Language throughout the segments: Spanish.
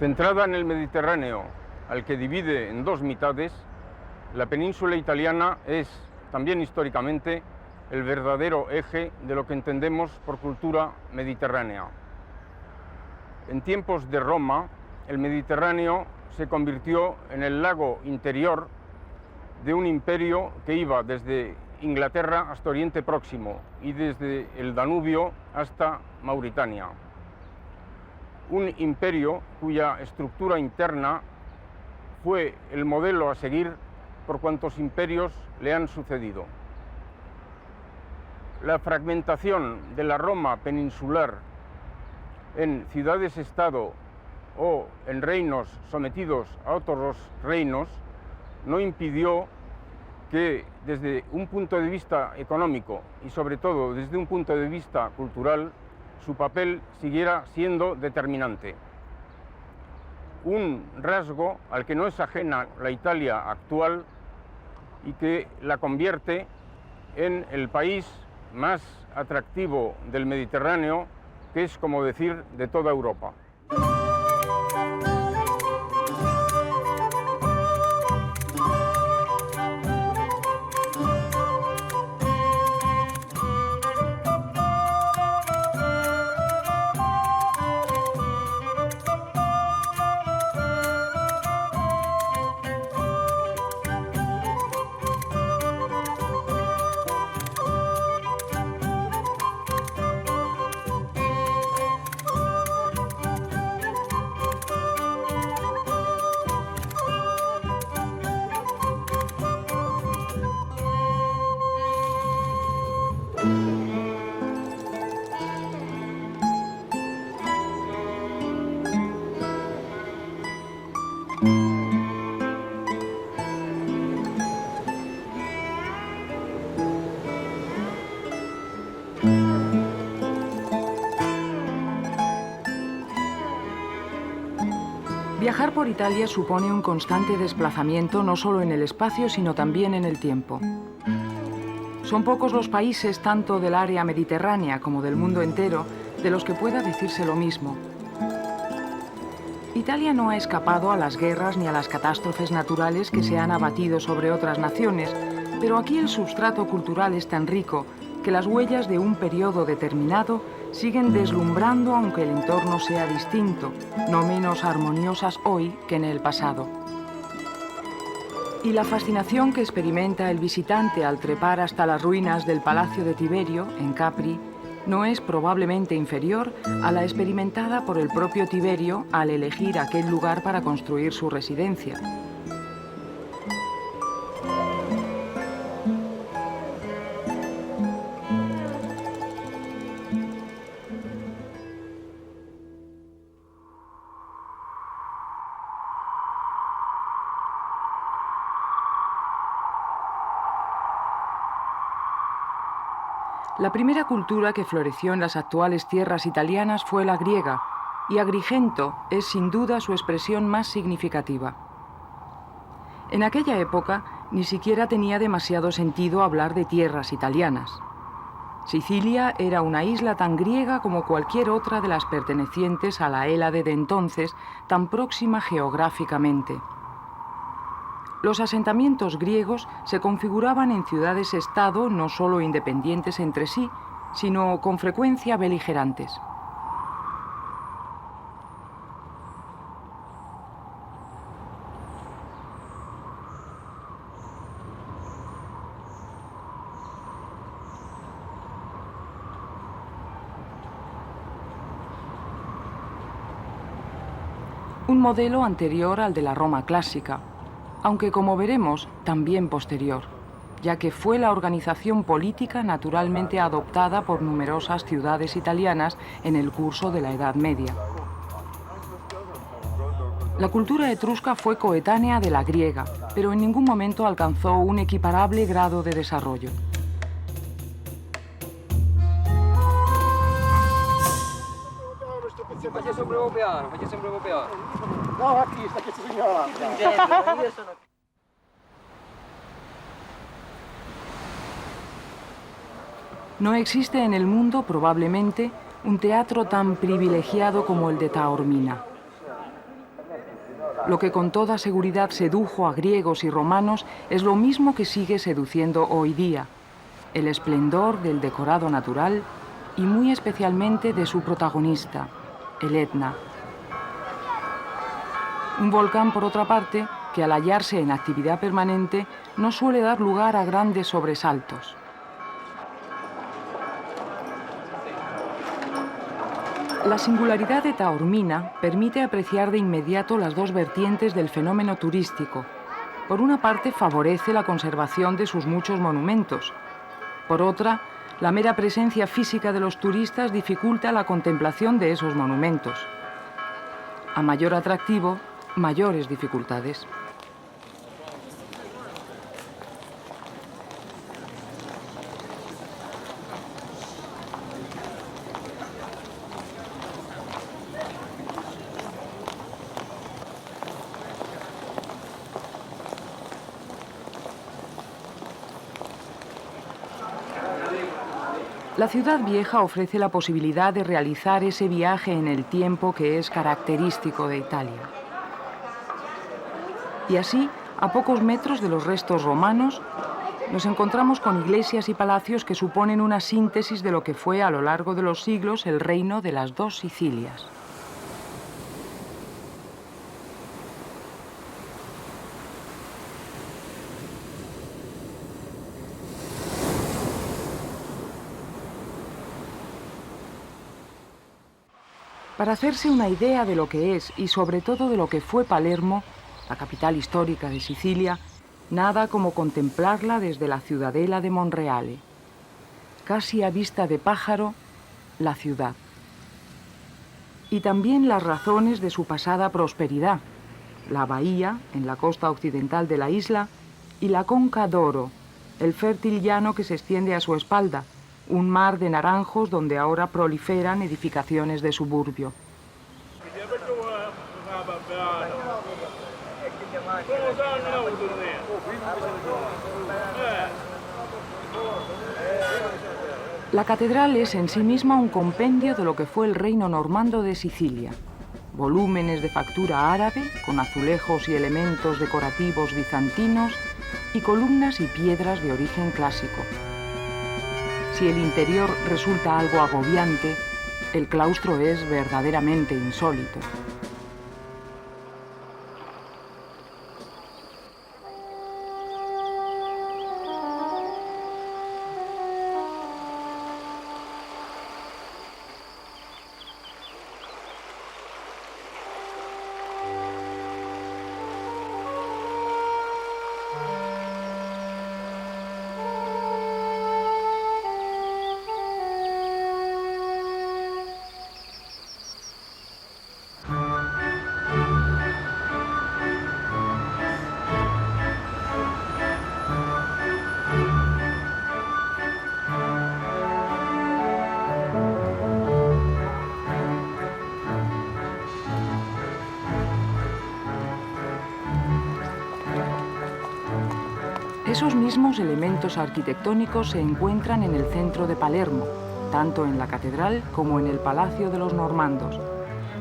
Centrada en el Mediterráneo, al que divide en dos mitades, la península italiana es, también históricamente, el verdadero eje de lo que entendemos por cultura mediterránea. En tiempos de Roma, el Mediterráneo se convirtió en el lago interior de un imperio que iba desde Inglaterra hasta Oriente Próximo y desde el Danubio hasta Mauritania. Un imperio cuya estructura interna fue el modelo a seguir por cuantos imperios le han sucedido. La fragmentación de la Roma peninsular en ciudades-estado o en reinos sometidos a otros reinos no impidió que desde un punto de vista económico y sobre todo desde un punto de vista cultural su papel siguiera siendo determinante. Un rasgo al que no es ajena la Italia actual y que la convierte en el país más atractivo del Mediterráneo, que es como decir de toda Europa. Viajar por Italia supone un constante desplazamiento no solo en el espacio, sino también en el tiempo. Son pocos los países, tanto del área mediterránea como del mundo entero, de los que pueda decirse lo mismo. Italia no ha escapado a las guerras ni a las catástrofes naturales que se han abatido sobre otras naciones, pero aquí el substrato cultural es tan rico que las huellas de un periodo determinado siguen deslumbrando aunque el entorno sea distinto, no menos armoniosas hoy que en el pasado. Y la fascinación que experimenta el visitante al trepar hasta las ruinas del Palacio de Tiberio, en Capri, no es probablemente inferior a la experimentada por el propio Tiberio al elegir aquel lugar para construir su residencia. La primera cultura que floreció en las actuales tierras italianas fue la griega, y Agrigento es sin duda su expresión más significativa. En aquella época ni siquiera tenía demasiado sentido hablar de tierras italianas. Sicilia era una isla tan griega como cualquier otra de las pertenecientes a la Hélade de entonces, tan próxima geográficamente. Los asentamientos griegos se configuraban en ciudades-estado no solo independientes entre sí, sino con frecuencia beligerantes. Un modelo anterior al de la Roma clásica, aunque como veremos, también posterior, ya que fue la organización política naturalmente adoptada por numerosas ciudades italianas en el curso de la Edad Media. La cultura etrusca fue coetánea de la griega, pero en ningún momento alcanzó un equiparable grado de desarrollo. No existe en el mundo, probablemente, un teatro tan privilegiado como el de Taormina. Lo que con toda seguridad sedujo a griegos y romanos es lo mismo que sigue seduciendo hoy día: el esplendor del decorado natural y muy especialmente de su protagonista, el Etna. Un volcán, por otra parte, que al hallarse en actividad permanente no suele dar lugar a grandes sobresaltos. La singularidad de Taormina permite apreciar de inmediato las dos vertientes del fenómeno turístico. Por una parte, favorece la conservación de sus muchos monumentos. Por otra, la mera presencia física de los turistas dificulta la contemplación de esos monumentos. A mayor atractivo, mayores dificultades. La ciudad vieja ofrece la posibilidad de realizar ese viaje en el tiempo que es característico de Italia. Y así, a pocos metros de los restos romanos, nos encontramos con iglesias y palacios que suponen una síntesis de lo que fue a lo largo de los siglos el reino de las dos Sicilias. Para hacerse una idea de lo que es y sobre todo de lo que fue Palermo, la capital histórica de Sicilia, nada como contemplarla desde la ciudadela de Monreale. Casi a vista de pájaro, la ciudad. Y también las razones de su pasada prosperidad: la bahía, en la costa occidental de la isla, y la Conca d'Oro, el fértil llano que se extiende a su espalda, un mar de naranjos donde ahora proliferan edificaciones de suburbio. La catedral es en sí misma un compendio de lo que fue el reino normando de Sicilia. Volúmenes de factura árabe, con azulejos y elementos decorativos bizantinos, y columnas y piedras de origen clásico. Si el interior resulta algo agobiante, el claustro es verdaderamente insólito. Esos mismos elementos arquitectónicos se encuentran en el centro de Palermo, tanto en la catedral como en el Palacio de los Normandos,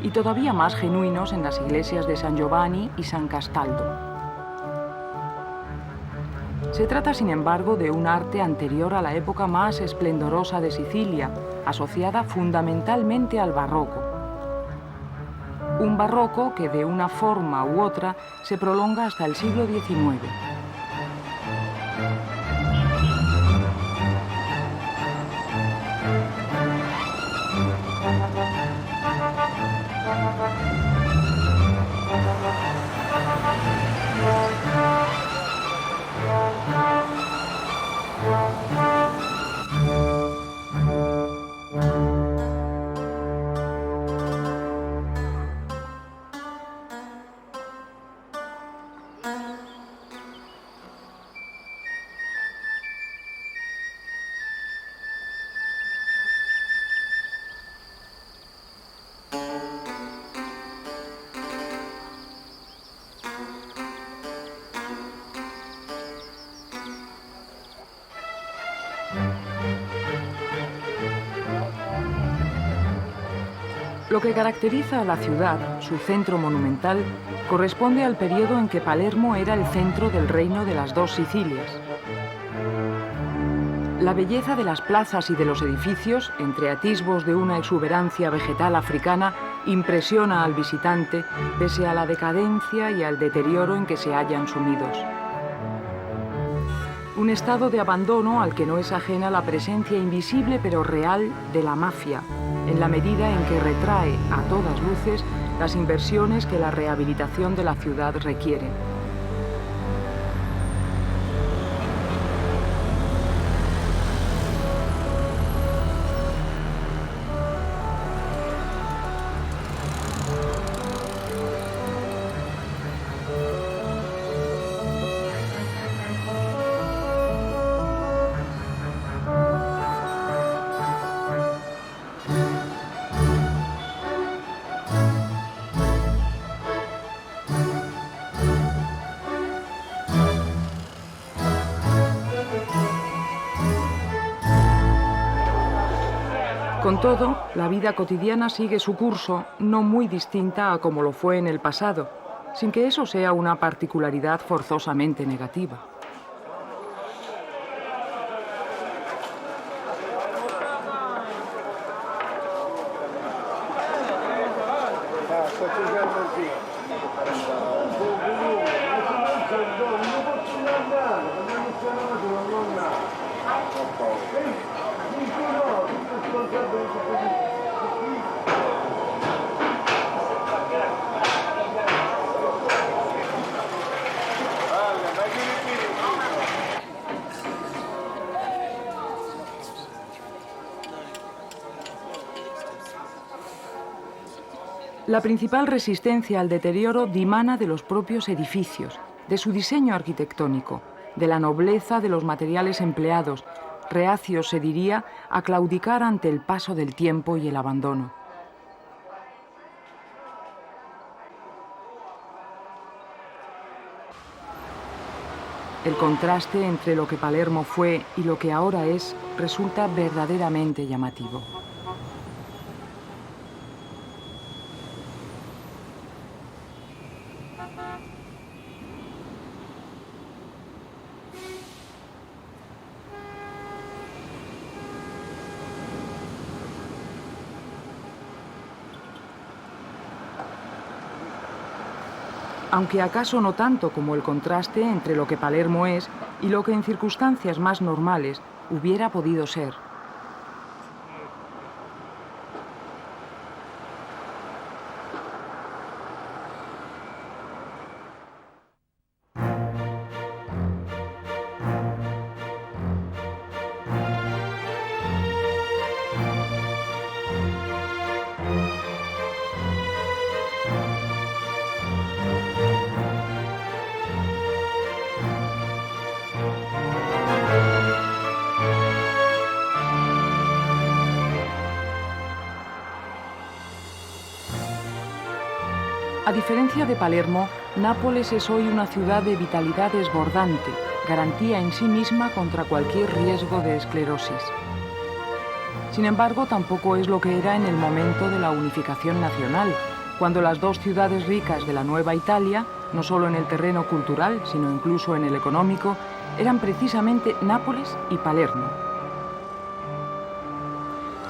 y todavía más genuinos en las iglesias de San Giovanni y San Castaldo. Se trata, sin embargo, de un arte anterior a la época más esplendorosa de Sicilia, asociada fundamentalmente al barroco. Un barroco que de una forma u otra se prolonga hasta el siglo XIX. Lo que caracteriza a la ciudad, su centro monumental, corresponde al periodo en que Palermo era el centro del reino de las dos Sicilias. La belleza de las plazas y de los edificios, entre atisbos de una exuberancia vegetal africana, impresiona al visitante pese a la decadencia y al deterioro en que se hallan sumidos. Un estado de abandono al que no es ajena la presencia invisible pero real de la mafia, en la medida en que retrae a todas luces las inversiones que la rehabilitación de la ciudad requiere. Con todo, la vida cotidiana sigue su curso, no muy distinta a como lo fue en el pasado, sin que eso sea una particularidad forzosamente negativa. La principal resistencia al deterioro dimana de los propios edificios, de su diseño arquitectónico, de la nobleza de los materiales empleados, reacios, se diría, a claudicar ante el paso del tiempo y el abandono. El contraste entre lo que Palermo fue y lo que ahora es resulta verdaderamente llamativo. Aunque acaso no tanto como el contraste entre lo que Palermo es y lo que en circunstancias más normales hubiera podido ser. A diferencia de Palermo, Nápoles es hoy una ciudad de vitalidad desbordante, garantía en sí misma contra cualquier riesgo de esclerosis. Sin embargo, tampoco es lo que era en el momento de la unificación nacional, cuando las dos ciudades ricas de la Nueva Italia, no solo en el terreno cultural, sino incluso en el económico, eran precisamente Nápoles y Palermo.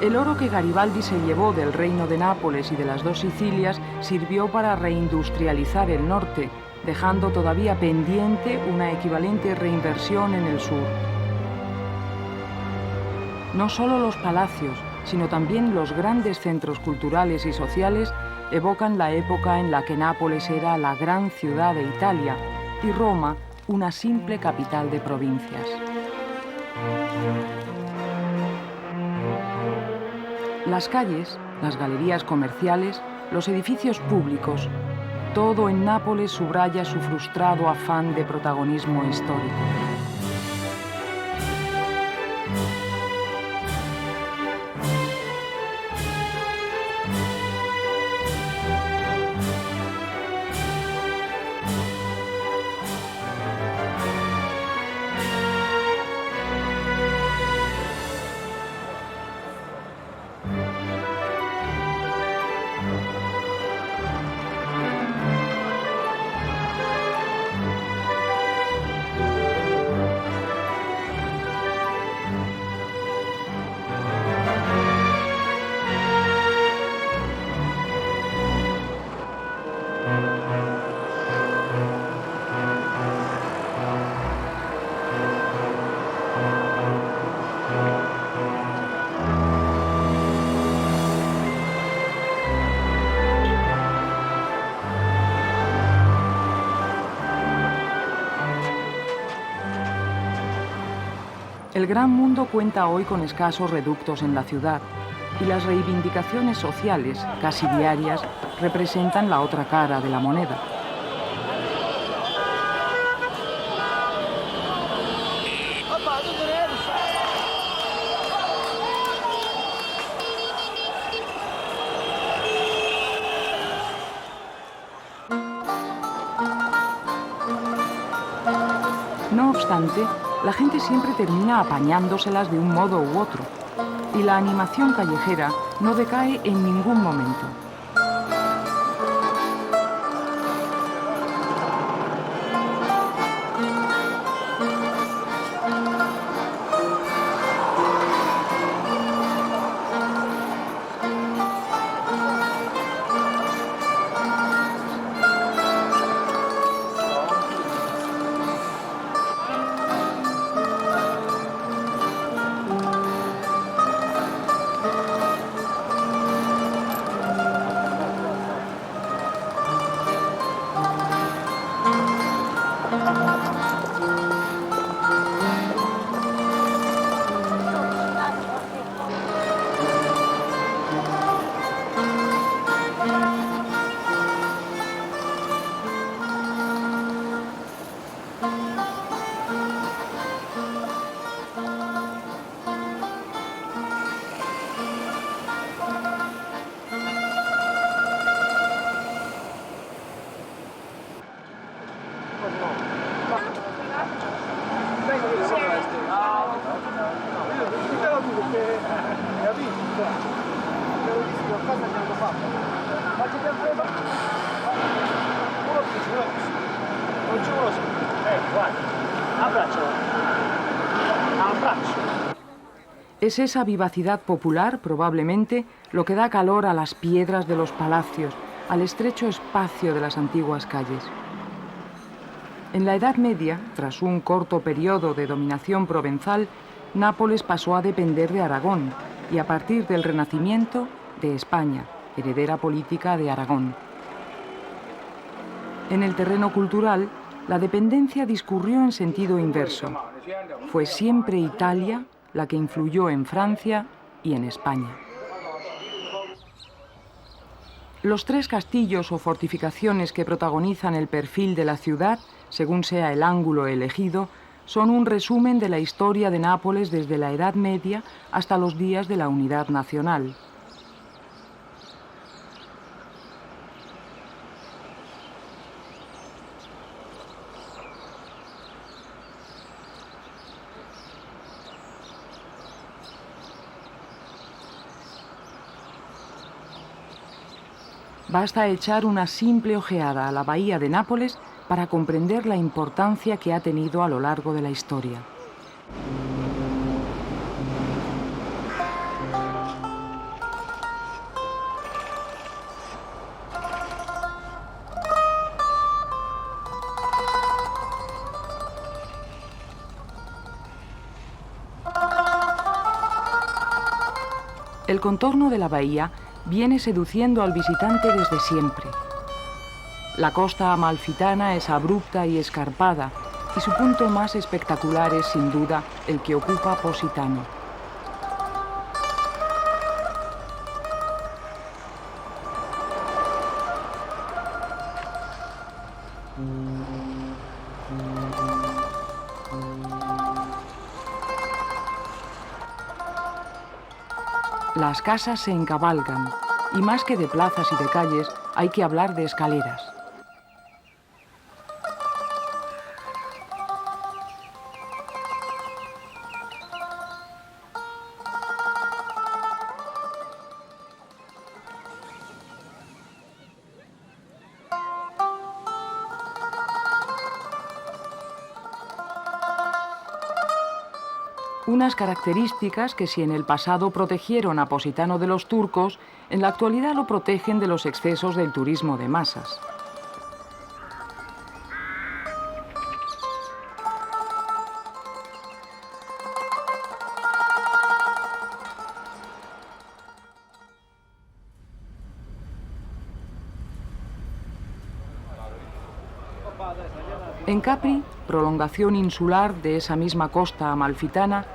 El oro que Garibaldi se llevó del reino de Nápoles y de las dos Sicilias sirvió para reindustrializar el norte, dejando todavía pendiente una equivalente reinversión en el sur. No solo los palacios, sino también los grandes centros culturales y sociales evocan la época en la que Nápoles era la gran ciudad de Italia y Roma una simple capital de provincias. Las calles, las galerías comerciales, los edificios públicos, todo en Nápoles subraya su frustrado afán de protagonismo histórico. El gran mundo cuenta hoy con escasos reductos en la ciudad y las reivindicaciones sociales, casi diarias, representan la otra cara de la moneda. No obstante, la gente siempre termina apañándoselas de un modo u otro, y la animación callejera no decae en ningún momento. Es esa vivacidad popular, probablemente, lo que da calor a las piedras de los palacios, al estrecho espacio de las antiguas calles. En la Edad Media, tras un corto periodo de dominación provenzal, Nápoles pasó a depender de Aragón y, a partir del Renacimiento, de España, heredera política de Aragón. En el terreno cultural, la dependencia discurrió en sentido inverso. Fue siempre Italia la que influyó en Francia y en España. Los tres castillos o fortificaciones que protagonizan el perfil de la ciudad, según sea el ángulo elegido, son un resumen de la historia de Nápoles desde la Edad Media hasta los días de la Unidad Nacional. Basta echar una simple ojeada a la bahía de Nápoles para comprender la importancia que ha tenido a lo largo de la historia. El contorno de la bahía viene seduciendo al visitante desde siempre. La costa amalfitana es abrupta y escarpada, y su punto más espectacular es, sin duda, el que ocupa Positano. Las casas se encabalgan, y más que de plazas y de calles, hay que hablar de escaleras. Unas características que, si en el pasado protegieron a Positano de los turcos, en la actualidad lo protegen de los excesos del turismo de masas. En Capri, prolongación insular de esa misma costa amalfitana,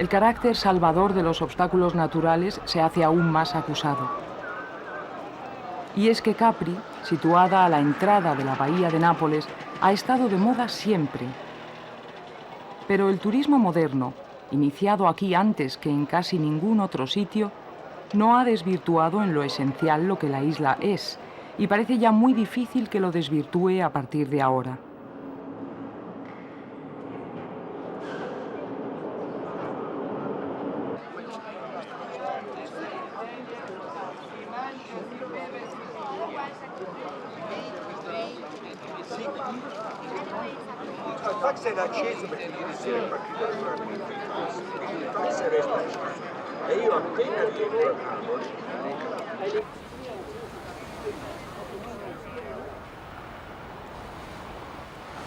el carácter salvador de los obstáculos naturales se hace aún más acusado. Y es que Capri, situada a la entrada de la bahía de Nápoles, ha estado de moda siempre. Pero el turismo moderno, iniciado aquí antes que en casi ningún otro sitio, no ha desvirtuado en lo esencial lo que la isla es, y parece ya muy difícil que lo desvirtúe a partir de ahora.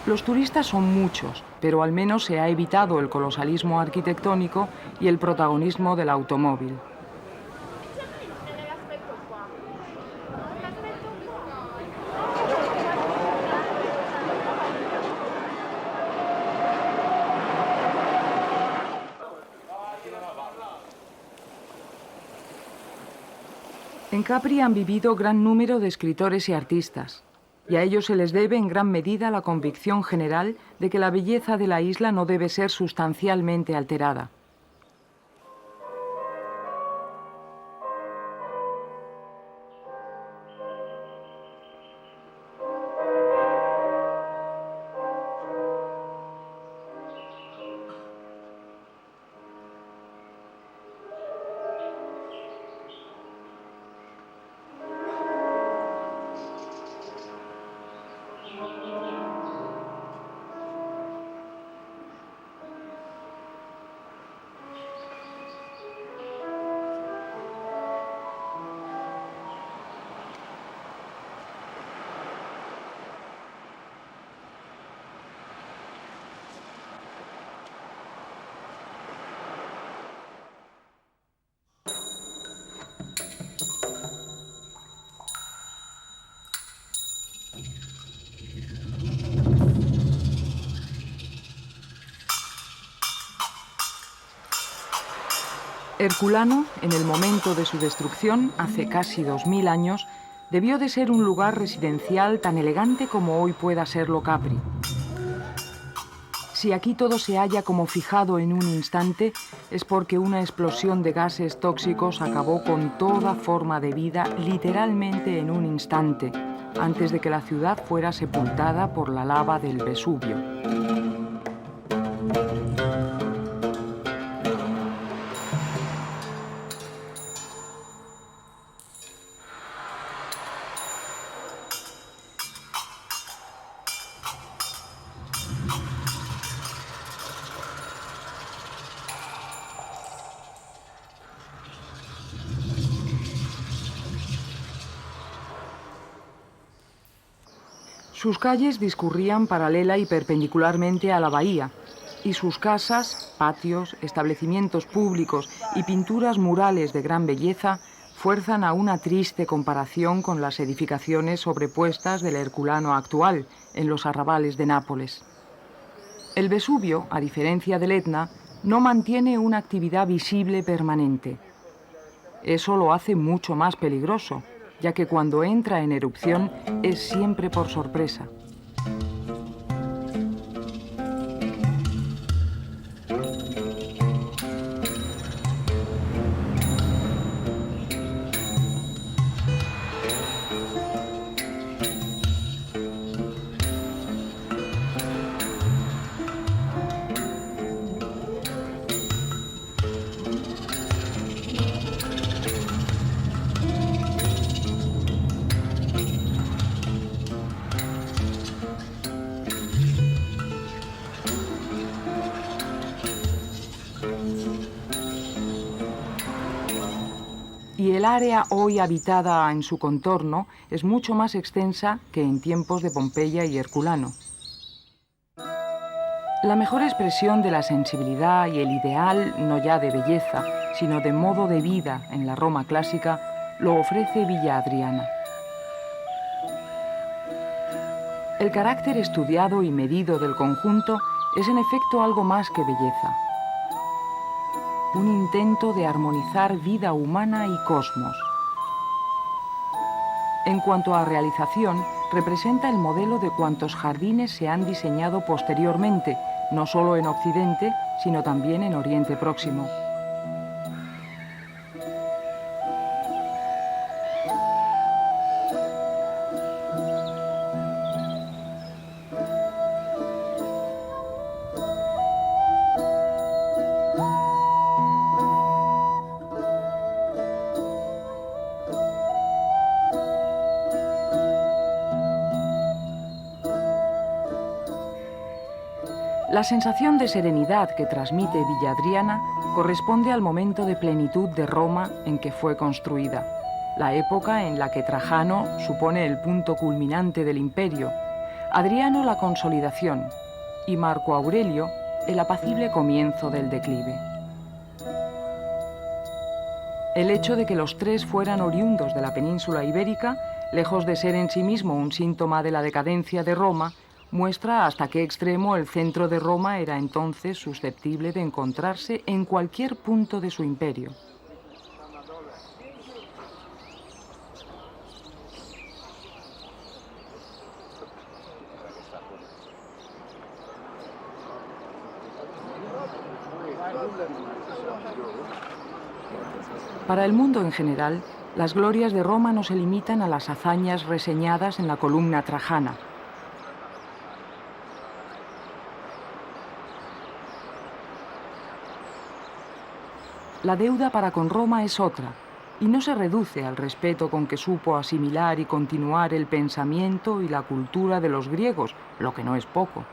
Los turistas son muchos, pero al menos se ha evitado el colosalismo arquitectónico y el protagonismo del automóvil. En Capri han vivido gran número de escritores y artistas, y a ellos se les debe en gran medida la convicción general de que la belleza de la isla no debe ser sustancialmente alterada. Herculano, en el momento de su destrucción, hace casi 2000 años, debió de ser un lugar residencial tan elegante como hoy pueda serlo Capri. Si aquí todo se halla como fijado en un instante, es porque una explosión de gases tóxicos acabó con toda forma de vida literalmente en un instante, antes de que la ciudad fuera sepultada por la lava del Vesubio. Sus calles discurrían paralela y perpendicularmente a la bahía, y sus casas, patios, establecimientos públicos y pinturas murales de gran belleza fuerzan a una triste comparación con las edificaciones sobrepuestas del Herculano actual en los arrabales de Nápoles. El Vesubio, a diferencia del Etna, no mantiene una actividad visible permanente. Eso lo hace mucho más peligroso, ya que cuando entra en erupción es siempre por sorpresa. Y el área hoy habitada en su contorno es mucho más extensa que en tiempos de Pompeya y Herculano. La mejor expresión de la sensibilidad y el ideal, no ya de belleza, sino de modo de vida en la Roma clásica, lo ofrece Villa Adriana. El carácter estudiado y medido del conjunto es en efecto algo más que belleza. un intento de armonizar vida humana y cosmos. En cuanto a realización, representa el modelo de cuantos jardines se han diseñado posteriormente, no solo en Occidente, sino también en Oriente Próximo. La sensación de serenidad que transmite Villa Adriana corresponde al momento de plenitud de Roma en que fue construida, la época en la que Trajano supone el punto culminante del imperio, Adriano la consolidación y Marco Aurelio el apacible comienzo del declive. El hecho de que los tres fueran oriundos de la península ibérica, lejos de ser en sí mismo un síntoma de la decadencia de Roma, muestra hasta qué extremo el centro de Roma era entonces susceptible de encontrarse en cualquier punto de su imperio. Para el mundo en general, las glorias de Roma no se limitan a las hazañas reseñadas en la columna trajana. La deuda para con Roma es otra, y no se reduce al respeto con que supo asimilar y continuar el pensamiento y la cultura de los griegos, lo que no es poco.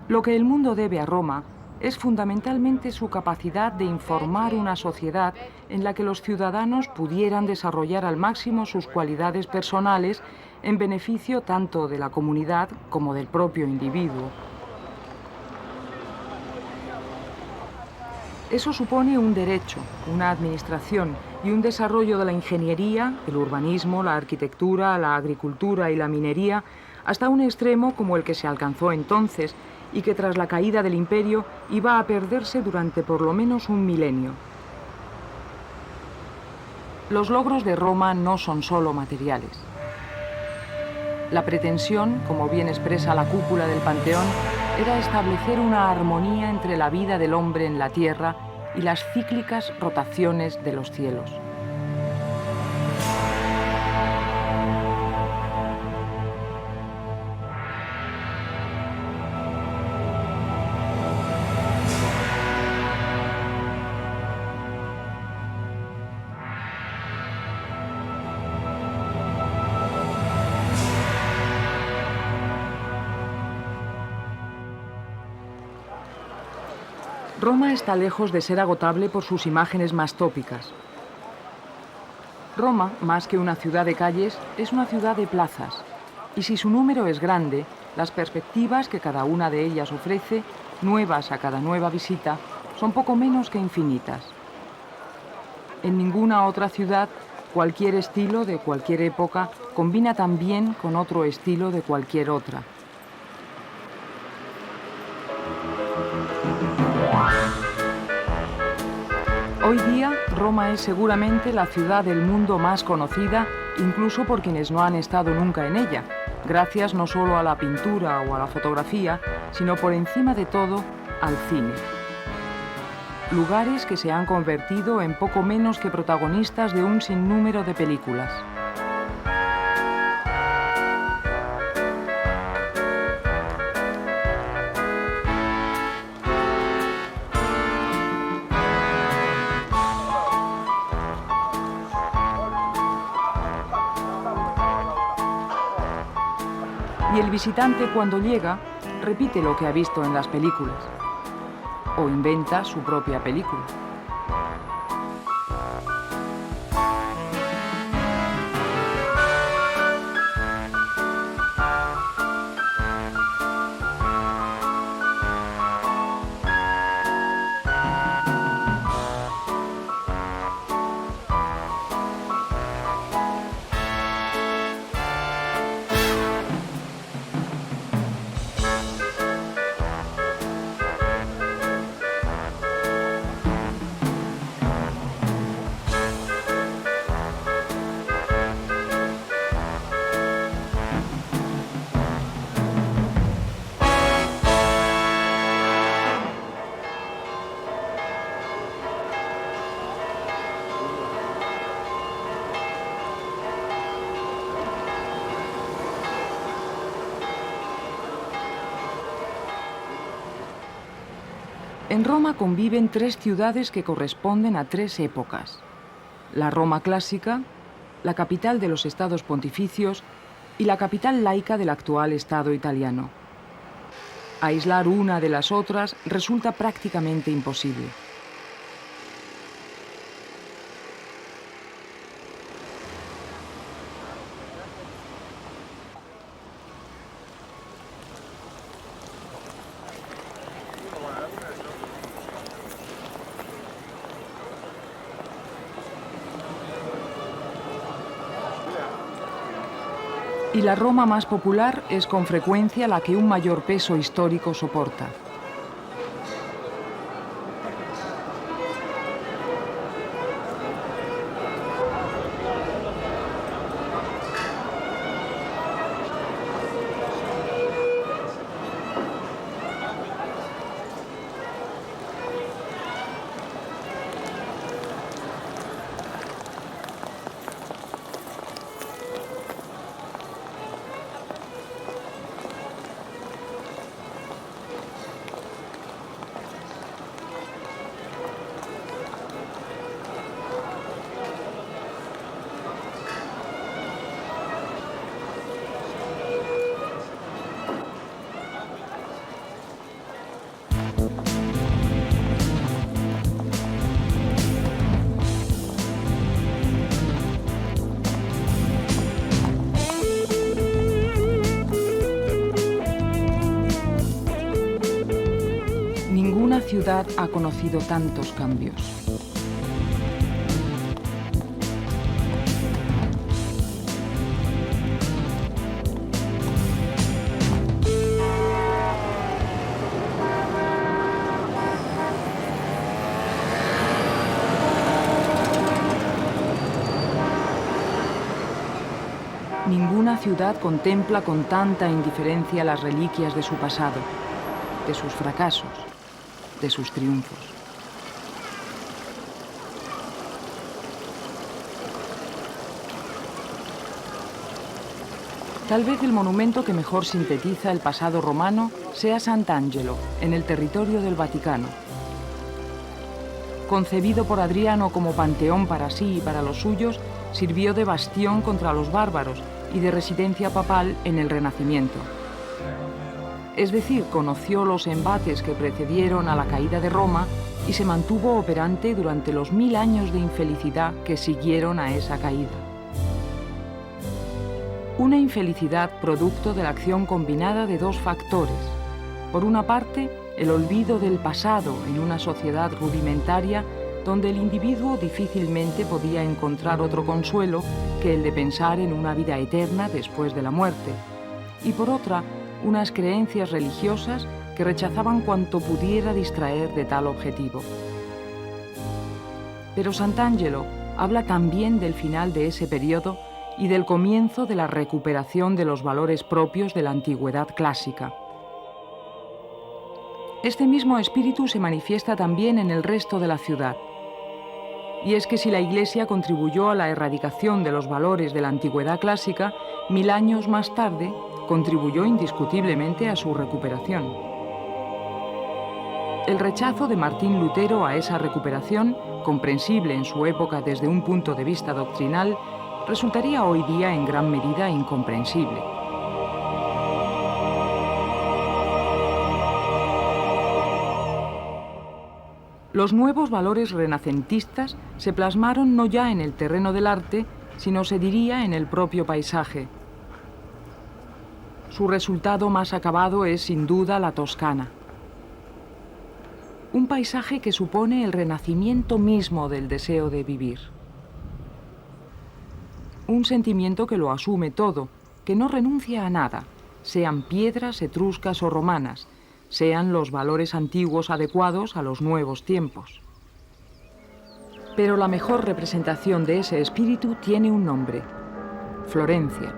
Lo que el mundo debe a Roma es fundamentalmente su capacidad de informar una sociedad en la que los ciudadanos pudieran desarrollar al máximo sus cualidades personales en beneficio tanto de la comunidad como del propio individuo. Eso supone un derecho, una administración y un desarrollo de la ingeniería, el urbanismo, la arquitectura, la agricultura y la minería, hasta un extremo como el que se alcanzó entonces y que tras la caída del imperio iba a perderse durante por lo menos un milenio. Los logros de Roma no son solo materiales. La pretensión, como bien expresa la cúpula del Panteón, era establecer una armonía entre la vida del hombre en la tierra y las cíclicas rotaciones de los cielos. Roma está lejos de ser agotable por sus imágenes más tópicas. Roma, más que una ciudad de calles, es una ciudad de plazas. Y si su número es grande, las perspectivas que cada una de ellas ofrece, nuevas a cada nueva visita, son poco menos que infinitas. En ninguna otra ciudad, cualquier estilo de cualquier época combina tan bien con otro estilo de cualquier otra. Hoy día, Roma es seguramente la ciudad del mundo más conocida, incluso por quienes no han estado nunca en ella, gracias no solo a la pintura o a la fotografía, sino por encima de todo al cine. Lugares que se han convertido en poco menos que protagonistas de un sinnúmero de películas. Y el visitante, cuando llega, repite lo que ha visto en las películas o inventa su propia película. En Roma conviven tres ciudades que corresponden a tres épocas: la Roma clásica, la capital de los estados pontificios y la capital laica del actual Estado italiano. Aislar una de las otras resulta prácticamente imposible. Y la Roma más popular es con frecuencia la que un mayor peso histórico soporta. Ninguna ciudad ha conocido tantos cambios. Ninguna ciudad contempla con tanta indiferencia las reliquias de su pasado, de sus fracasos, de sus triunfos. Tal vez el monumento que mejor sintetiza el pasado romano sea Sant'Angelo, en el territorio del Vaticano. Concebido por Adriano como panteón para sí y para los suyos, sirvió de bastión contra los bárbaros y de residencia papal en el Renacimiento. Es decir, conoció los embates que precedieron a la caída de Roma y se mantuvo operante durante los 1000 años de infelicidad que siguieron a esa caída. Una infelicidad producto de la acción combinada de dos factores. Por una parte, el olvido del pasado en una sociedad rudimentaria donde el individuo difícilmente podía encontrar otro consuelo que el de pensar en una vida eterna después de la muerte. Y por otra, unas creencias religiosas que rechazaban cuanto pudiera distraer de tal objetivo. Pero Sant'Angelo habla también del final de ese periodo y del comienzo de la recuperación de los valores propios de la antigüedad clásica. Este mismo espíritu se manifiesta también en el resto de la ciudad. Y es que si la Iglesia contribuyó a la erradicación de los valores de la antigüedad clásica, 1000 años más tarde contribuyó indiscutiblemente a su recuperación. El rechazo de Martín Lutero a esa recuperación, comprensible en su época desde un punto de vista doctrinal, resultaría hoy día en gran medida incomprensible. Los nuevos valores renacentistas se plasmaron no ya en el terreno del arte, sino se diría en el propio paisaje. Su resultado más acabado es sin duda la Toscana. Un paisaje que supone el renacimiento mismo del deseo de vivir. Un sentimiento que lo asume todo, que no renuncia a nada, sean piedras etruscas o romanas, sean los valores antiguos adecuados a los nuevos tiempos. Pero la mejor representación de ese espíritu tiene un nombre: Florencia.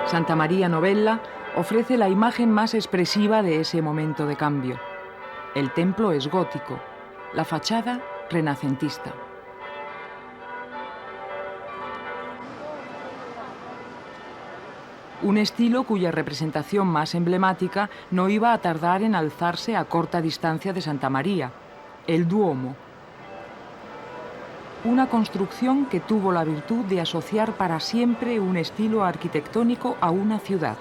Santa María Novella ofrece la imagen más expresiva de ese momento de cambio. El templo es gótico, la fachada renacentista. Un estilo cuya representación más emblemática no iba a tardar en alzarse a corta distancia de Santa María, el Duomo. Una construcción que tuvo la virtud de asociar para siempre un estilo arquitectónico a una ciudad.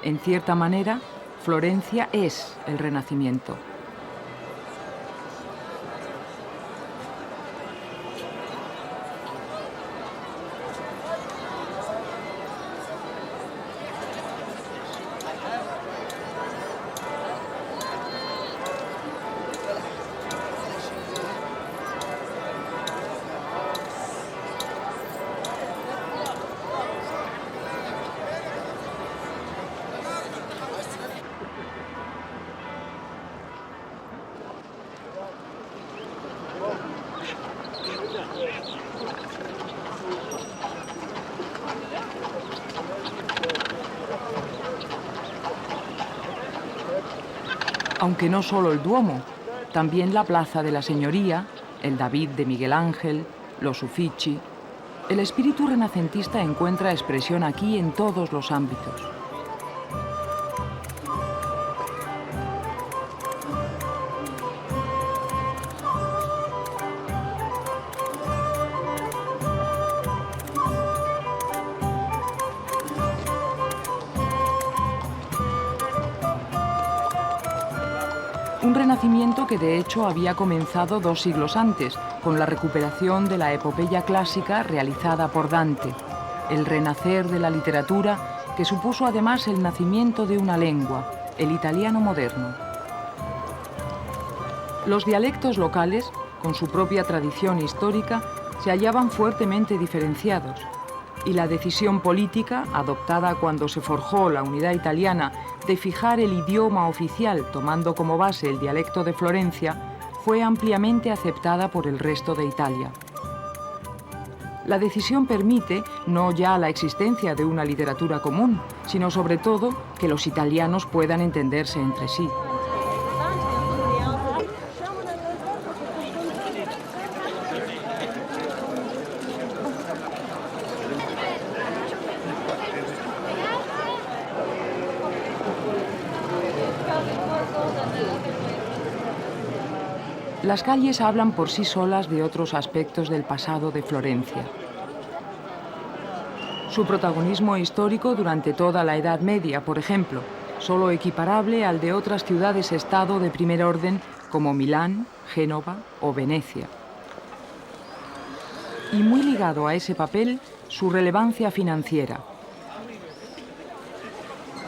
En cierta manera, Florencia es el Renacimiento. Aunque no solo el Duomo, también la Plaza de la Señoría, el David de Miguel Ángel, los Uffizi. El espíritu renacentista encuentra expresión aquí en todos los ámbitos. Un renacimiento que de hecho había comenzado 2 siglos antes, con la recuperación de la epopeya clásica realizada por Dante, el renacer de la literatura que supuso además el nacimiento de una lengua, el italiano moderno. Los dialectos locales, con su propia tradición histórica, se hallaban fuertemente diferenciados, y la decisión política, adoptada cuando se forjó la unidad italiana de fijar el idioma oficial tomando como base el dialecto de Florencia, fue ampliamente aceptada por el resto de Italia. La decisión permite no ya la existencia de una literatura común, sino sobre todo que los italianos puedan entenderse entre sí. Las calles hablan por sí solas de otros aspectos del pasado de Florencia. Su protagonismo histórico durante toda la Edad Media, por ejemplo, solo equiparable al de otras ciudades-estado de primer orden como Milán, Génova o Venecia. Y muy ligado a ese papel, su relevancia financiera.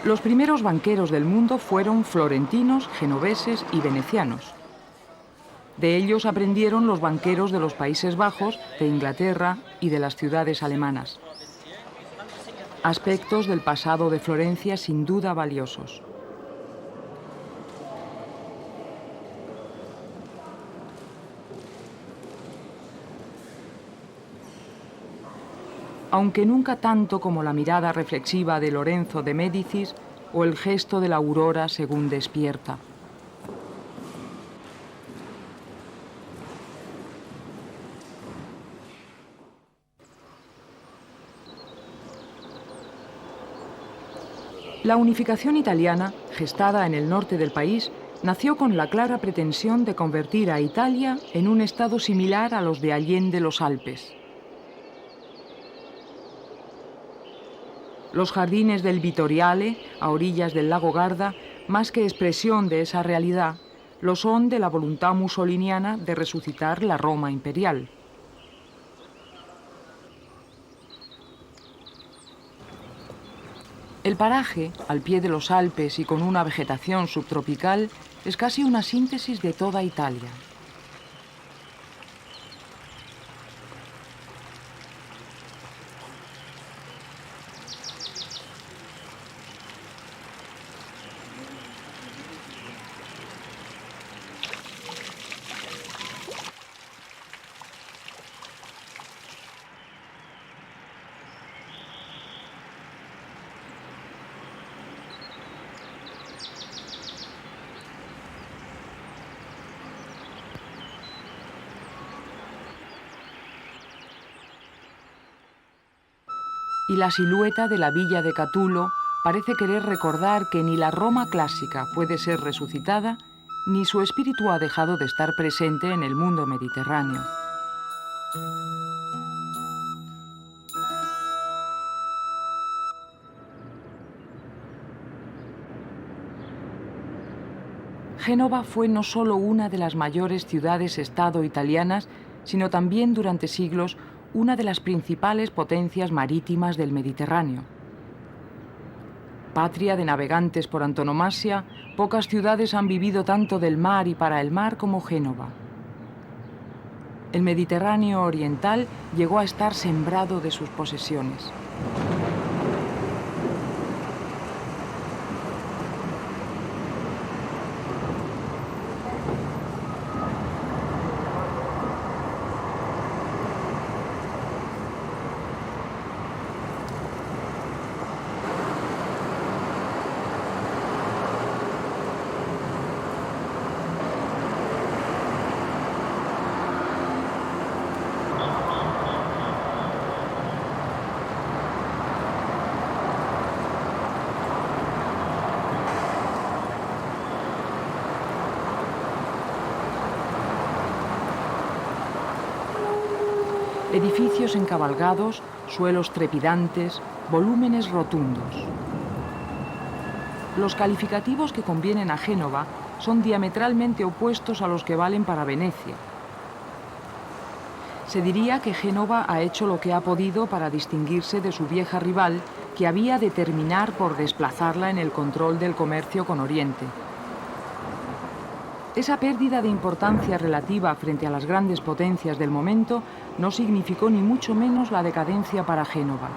Los primeros banqueros del mundo fueron florentinos, genoveses y venecianos. De ellos aprendieron los banqueros de los Países Bajos, de Inglaterra y de las ciudades alemanas. Aspectos del pasado de Florencia sin duda valiosos. Aunque nunca tanto como la mirada reflexiva de Lorenzo de Médicis o el gesto de la aurora según despierta. La unificación italiana, gestada en el norte del país, nació con la clara pretensión de convertir a Italia en un estado similar a los de Allende los Alpes. Los jardines del Vitoriale, a orillas del lago Garda, más que expresión de esa realidad, lo son de la voluntad mussoliniana de resucitar la Roma imperial. El paraje, al pie de los Alpes y con una vegetación subtropical, es casi una síntesis de toda Italia. Y la silueta de la villa de Catulo parece querer recordar que ni la Roma clásica puede ser resucitada, ni su espíritu ha dejado de estar presente en el mundo mediterráneo. Génova fue no solo una de las mayores ciudades-estado italianas, sino también durante siglos una de las principales potencias marítimas del Mediterráneo. Patria de navegantes por antonomasia, pocas ciudades han vivido tanto del mar y para el mar como Génova. El Mediterráneo oriental llegó a estar sembrado de sus posesiones. Edificios encabalgados, suelos trepidantes, volúmenes rotundos. Los calificativos que convienen a Génova son diametralmente opuestos a los que valen para Venecia. Se diría que Génova ha hecho lo que ha podido para distinguirse de su vieja rival, que había de terminar por desplazarla en el control del comercio con Oriente. Esa pérdida de importancia relativa frente a las grandes potencias del momento no significó ni mucho menos la decadencia para Génova.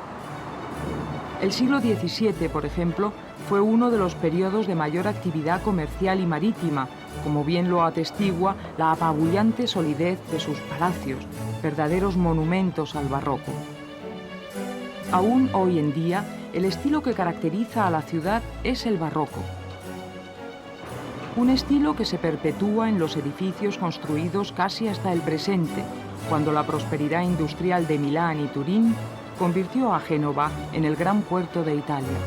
El siglo XVII, por ejemplo, fue uno de los periodos de mayor actividad comercial y marítima, como bien lo atestigua la apabullante solidez de sus palacios, verdaderos monumentos al barroco. Aún hoy en día, el estilo que caracteriza a la ciudad es el barroco. Un estilo que se perpetúa en los edificios construidos casi hasta el presente, cuando la prosperidad industrial de Milán y Turín convirtió a Génova en el gran puerto de Italia.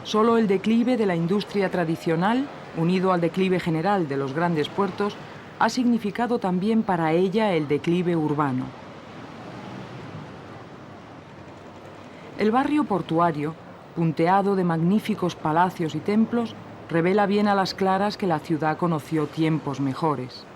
Solo el declive de la industria tradicional, unido al declive general de los grandes puertos, ha significado también para ella el declive urbano. El barrio portuario, punteado de magníficos palacios y templos, revela bien a las claras que la ciudad conoció tiempos mejores.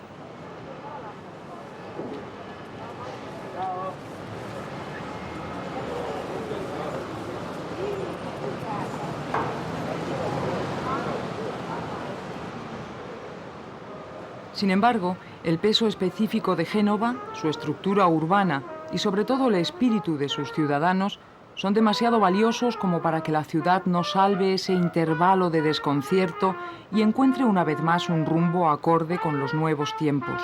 Sin embargo, el peso específico de Génova, su estructura urbana y sobre todo el espíritu de sus ciudadanos son demasiado valiosos como para que la ciudad no salve ese intervalo de desconcierto y encuentre una vez más un rumbo acorde con los nuevos tiempos.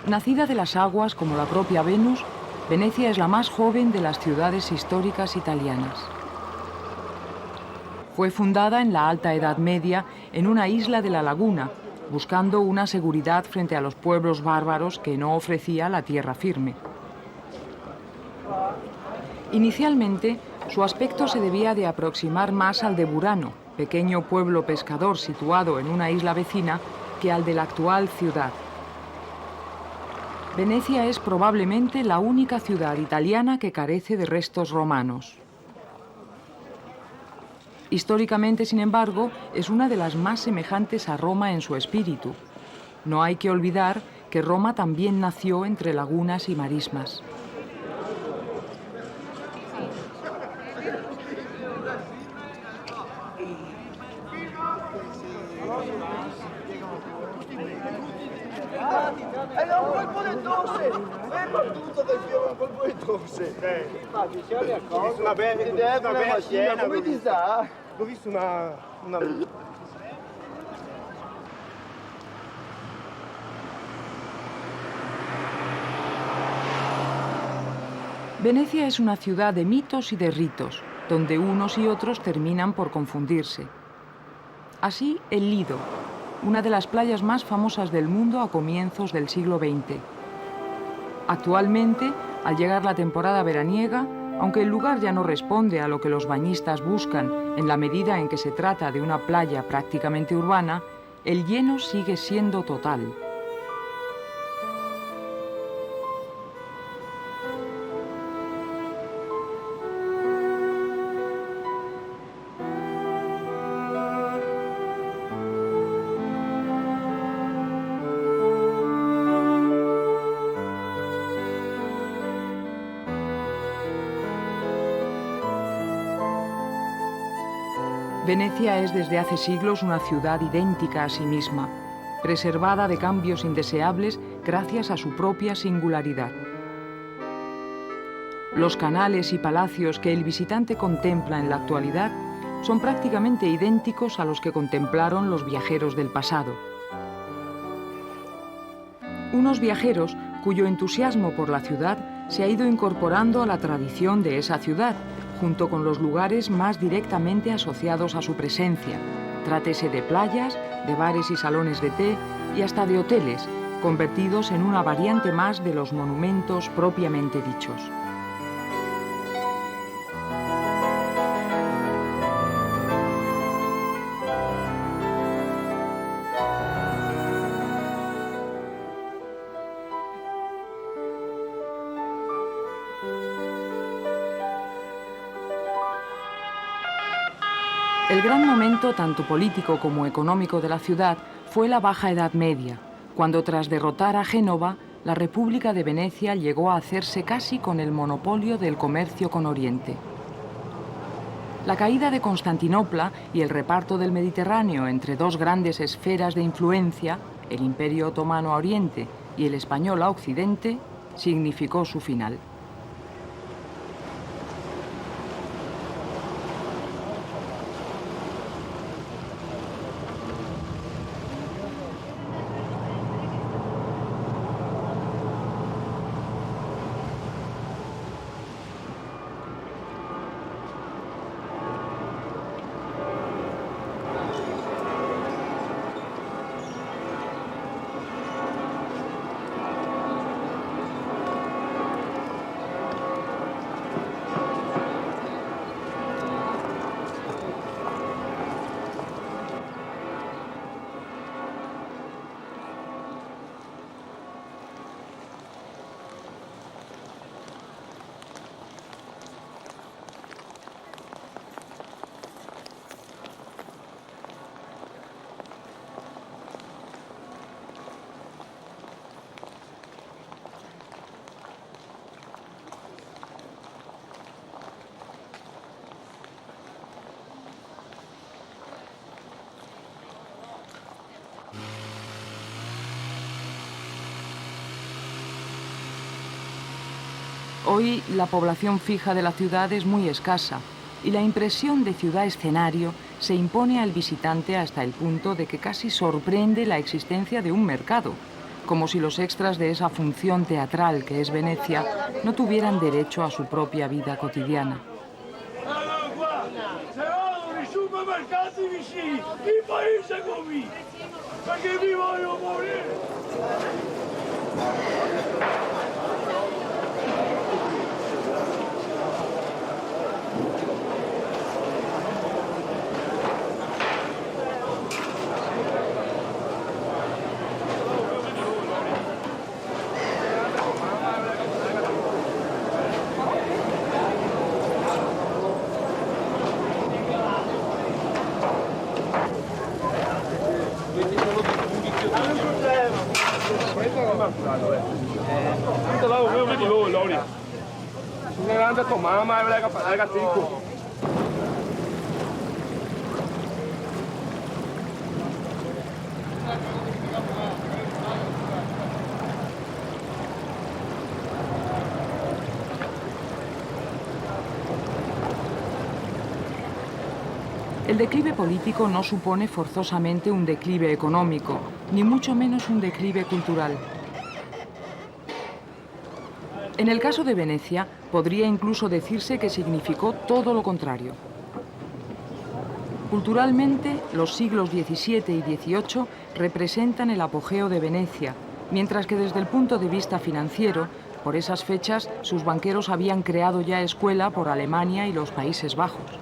Nacida de las aguas como la propia Venus, Venecia es la más joven de las ciudades históricas italianas. Fue fundada en la Alta Edad Media en una isla de la laguna, buscando una seguridad frente a los pueblos bárbaros que no ofrecía la tierra firme. Inicialmente, su aspecto se debía de aproximar más al de Burano, pequeño pueblo pescador situado en una isla vecina, que al de la actual ciudad. Venecia es probablemente la única ciudad italiana que carece de restos romanos. Históricamente, sin embargo, es una de las más semejantes a Roma en su espíritu. No hay que olvidar que Roma también nació entre lagunas y marismas. Un colpo di tosse! È battuto del fiore un colpo di tosse! Ma ti siamo accorti? Vabbè, una scena, come ti sta? Ho visto una... Venecia es una ciudad de mitos y de ritos, donde unos y otros terminan por confundirse. Así, el Lido, una de las playas más famosas del mundo a comienzos del siglo XX. Actualmente, al llegar la temporada veraniega, aunque el lugar ya no responde a lo que los bañistas buscan en la medida en que se trata de una playa prácticamente urbana, el lleno sigue siendo total. Venecia es desde hace siglos una ciudad idéntica a sí misma, preservada de cambios indeseables gracias a su propia singularidad. Los canales y palacios que el visitante contempla en la actualidad son prácticamente idénticos a los que contemplaron los viajeros del pasado. Unos viajeros cuyo entusiasmo por la ciudad se ha ido incorporando a la tradición de esa ciudad, junto con los lugares más directamente asociados a su presencia, trátese de playas, de bares y salones de té y hasta de hoteles, convertidos en una variante más de los monumentos propiamente dichos. El gran momento, tanto político como económico de la ciudad, fue la Baja Edad Media, cuando tras derrotar a Génova, la República de Venecia llegó a hacerse casi con el monopolio del comercio con Oriente. La caída de Constantinopla y el reparto del Mediterráneo entre dos grandes esferas de influencia, el Imperio Otomano a Oriente y el español a Occidente, significó su final. Hoy la población fija de la ciudad es muy escasa y la impresión de ciudad escenario se impone al visitante hasta el punto de que casi sorprende la existencia de un mercado, como si los extras de esa función teatral que es Venecia no tuvieran derecho a su propia vida cotidiana. El declive político no supone forzosamente un declive económico, ni mucho menos un declive cultural. En el caso de Venecia, podría incluso decirse que significó todo lo contrario. Culturalmente, los siglos XVII y XVIII representan el apogeo de Venecia, mientras que desde el punto de vista financiero, por esas fechas, sus banqueros habían creado ya escuela por Alemania y los Países Bajos.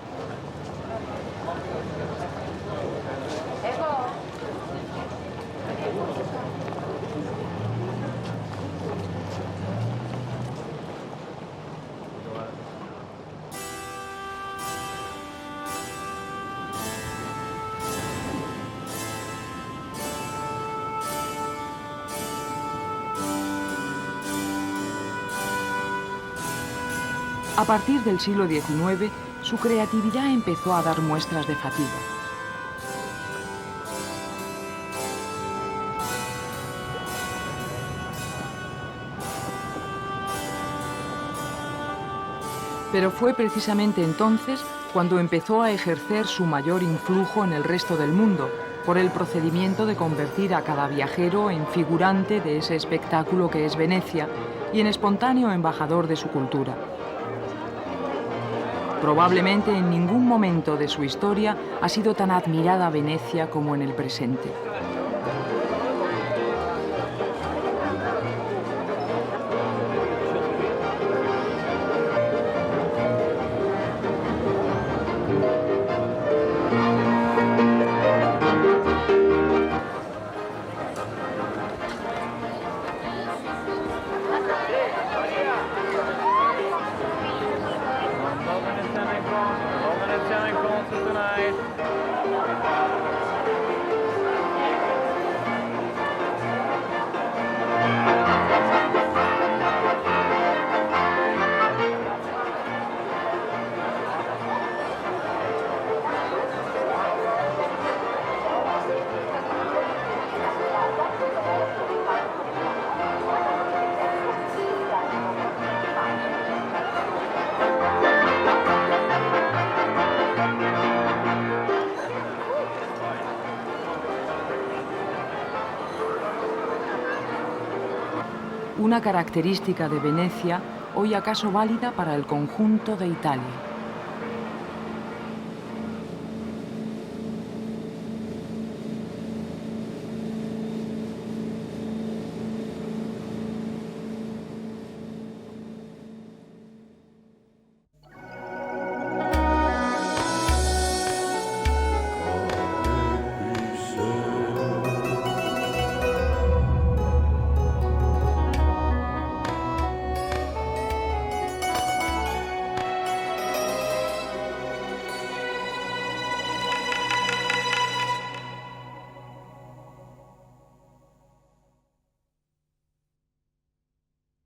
A partir del siglo XIX, su creatividad empezó a dar muestras de fatiga. Pero fue precisamente entonces cuando empezó a ejercer su mayor influjo en el resto del mundo, por el procedimiento de convertir a cada viajero en figurante de ese espectáculo que es Venecia y en espontáneo embajador de su cultura. Probablemente en ningún momento de su historia ha sido tan admirada Venecia como en el presente. Una característica de Venecia, hoy acaso válida para el conjunto de Italia.